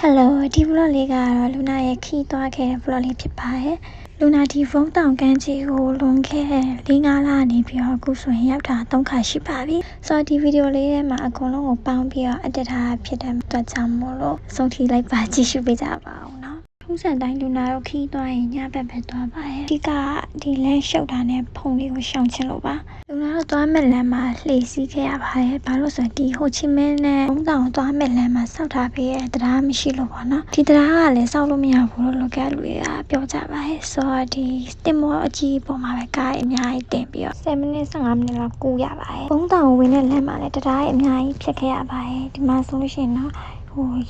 Hello ဒီ vlog လေးကတော့လူနာရဲ့ခီးသွားခဲ့တဲ့ vlog လေးဖြစ်ပါတယ်လူနာဒီဖုန်းတောင်ကန်းကြီးကိုလွန်ခဲ့4-5 လနေပြီးတော့အခုဆိုရင်ရောက်တာ3 ခါရှိပါပြီဆိုတော့ဒီဗီဒီယိုလေးထဲမှာအကုန်လုံးကိုပေါင်းပြီးတော့အတက်ထားဖြစ်တဲ့အတွက်ကြောင့်မို့လို့ဆုံးထိလိုက်ပါကြည့်ရှုပေးကြပါဦးနော်ထုံးစံတိုင်းလူနာတို့ခီးသွားရင်ညဘက်ပဲသွားပါရဲ့ဒီကဒီလမ်းရှုပ်တာနဲ့ဖုန်းလေးကိုရှောင်ချင်လို့ပါလူနာတို့သွားမဲ့လမ်းမှာလှေစီးခဲ့ရပါတယ်ဘာလို့ဆိုဒီဟိုချီမင်းနဲ့ဘုံတောင်သွားမဲ့လမ်းမှာစောက်ထားပေးတဲ့တရားမရှိလို့ပေါ့နော်ဒီတရားကလည်းစောက်လို့မရဘူးလို့ကလူတွေကပြောကြပါရဲ့ဆိုတော့ဒီတင်မောအကြီးပေါ်မှာပဲကားအများကြီးတင်ပြီးတော့10မိနစ်15မိနစ်လောက်ကူရပါတယ်ဘုံတောင်ဝင်တဲ့လမ်းမှာလည်းတရားအများကြီးဖြစ်ခဲ့ရပါတယ်ဒီမှာဆိုလို့ရှိရင်တော့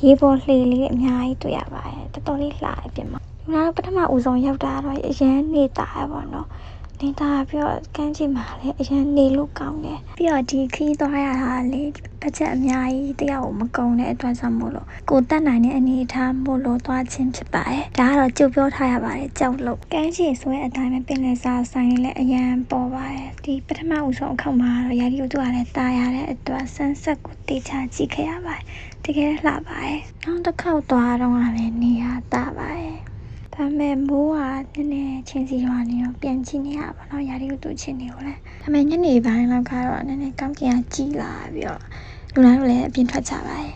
ရေပေါ်လှေလေးအများကြီးတွေ့ရပါတယ်တော်တော်လေးလှအပြင်မှာလူနာတို့ပထမဦးဆုံးရောက်တာတော့အရန်နေတာပေါ့နော်နေတာပြီးတော့ကန်းကြီးမှာလည်းအရန်နေလို့ကောင်းတယ်ပြီးတော့ဒီခီးသွားရတာလေဘတ်ဂျက်အများကြီးတယောက်မကုန်တဲ့အတွက်ကြောင့်မို့လို့ကိုတက်နိုင်တဲ့အနေအထားမို့လို့သွားခြင်းဖြစ်ပါတယ်ဒါကတော့ကြုတ်ပြောထားရပါတယ်ကြောက်လို့ကန်းကြီးဆိုတဲ့အတိုင်းပဲပင်လယ်စာဆိုင်လည်းအရန်ပေါ်ပါတယ်ဒီပထမဦးဆုံးအခါမှာတော့ရာဒီကိုသူကလည်းတာရတဲ့အတွက်ဆန်းဆက်ကိုတေချာကြည့်ခဲ့ရပါတယ်တကယ်လှပါတယ်နောက်တစ်ခေါက်သွားတော့လည်းနေရတာပါတယ်ဒါပေမဲ့မိုးကနည်းနည်းချင်းစီရွာနေတော့ပြန်ကြည့်နေရပါတော့ရာဒီကိုသူ့ချင်းတွေကိုလည်းဒါပေမဲ့ညနေပိုင်းလောက်ကတော့နည်းနည်းကောင်းကင်ကကြီးလာပြီးတော့လူနာတို့လည်းအပြင်ထွက်ကြပါတယ်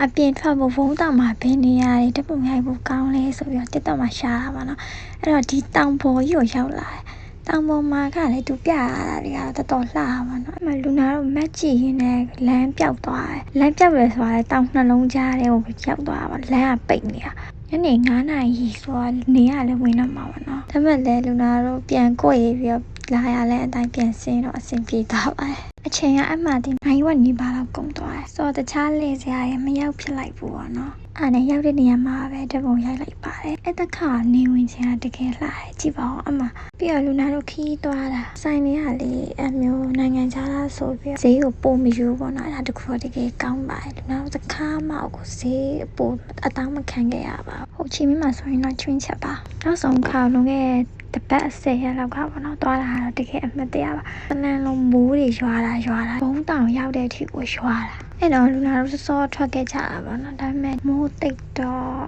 အပြင်ထွက်ဖို့ဖုန်းတောင်မှာဘယ်နေရာတွေတပုံရိုက်ဖို့ကောင်းလဲဆိုပြီးတော့တက်တော့မှရှားတာပါနော်အဲ့တော့ဒီတောင်ပေါ်ကြီးကိုရောက်လာတယ်တောင်ပေါ်မှာကလည်းသူပြရတာတွေကတော့တော်လှပါနော်အမလူနာတို့မက်ကြည့်ရင်းနဲ့လမ်းပြောက်သွားတယ်လမ်းပြောက်လဲဆိုတာလည်းတောင်နှလုံးကြားတဲ့ကိုရောက်သွားပါလမ်းကပိတ်နေတာညနေ9 နာရီဆိုတော့နေရလည်းဝင်တော့မှာပါနော်ဒါပေမဲ့လည်းလူနာတို့ပြန်ကိုယ်ရေးပြီးတော့လာရလဲအတိုင်းပြန်ဆင်းတော့အဆင်ပြေသွားပါတယ်အချိန်ကအမှဒီနိုင်ဝက်နေပါတော့ကုန်သွားတယ်ဆိုတော့တခြားလေစရာတွေမရောက်ဖြစ်လိုက်ဘူးပေါ့နော်အဲ့နဲ့ရောက်တဲ့နေရာမှာပဲတပုံရိုက်လိုက်ပါတယ်အဲ့တခါနေဝင်ချင်တာတကယ်လှတယ်ကြည့်ပါဦးအမပြီးတော့လူနာတို့ခီးသွားတာဆိုင်နေရလေအမျိုးနိုင်ငံခြားသားဆိုပြီးဈေးကိုပို့မယူပေါ့နော်အဲ့ဒါတခုတော့တကယ်ကောင်းပါတယ်လူနာတို့တခါမှကိုဈေးပို့အတောင်းမခံခဲ့ရပါဘူးဟိုချီမင်းမှာဆိုရင်တော့ချွင်းချက်ပါနောက်ဆုံးခါလုံးခဲ့တပတ်10 ရက်လောက်ကပေါ့နော်သွားတာတော့တကယ်အမှတ်တရပါတနန်လုံးမိုးတွေရွာတာဘုံတောင်ရောက်တဲ့အထိကိုရွာတာအဲ့တော့လူနာတို့စောထွက်ခဲ့ကြတာပေါ့နော်ဒါပေမဲ့မိုးတိတ်တော့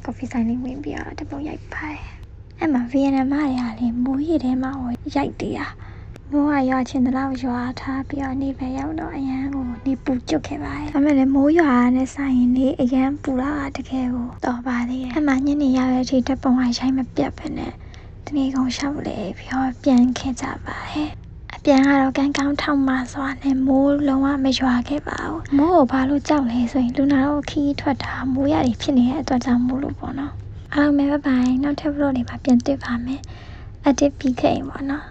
ကော်ဖီဆိုင်လေးဝင်ပြီးတော့တပုတ်ရိုက်ပါတယ်အဲ့မှာဗီယက်နမ်မာတွေကလေမိုးရီထဲမှာရိုက်သေးတာမိုးကရွာချင်းတလောက်ရွာထားပြီးတော့နေပဲရောက်တော့အရန်ကိုနေပူကျွတ်ခဲ့ပါတယ်ဒါပေမဲ့လည်းမိုးရွာနဲ့ဆိုင်ရင်လေအရန်ပူတာတကယ်ကိုတော်ပါသေးတယ်အဲ့မှာညနေရောက်တဲ့အထိတပုံကရိုက်မပြတ်ပဲနဲ့တနေ့ကုန်ရှောက်လေပြီးတော့ပြန်ခဲ့ကြပါတယ်အပြန်ကတော့ကန်းကောင်းထောက်မှစွာနဲ့မိုးလုံးဝမရွာခဲ့ပါဘူးမိုးကိုဘာလို့ကြောက်လဲဆိုရင်လူနာတို့ခီးထွက်တာမိုးရည်ဖြစ်နေတဲ့အတွက်ကြောင့်မို့လို့ပေါ့နော်အားလုံးပဲဘိုင်နောက်ထပ်ဗလိုတွေမှာပြန်တွေ့ပါမယ်အတစ်ပြီးခဲ့ရင်ပေါ့နော်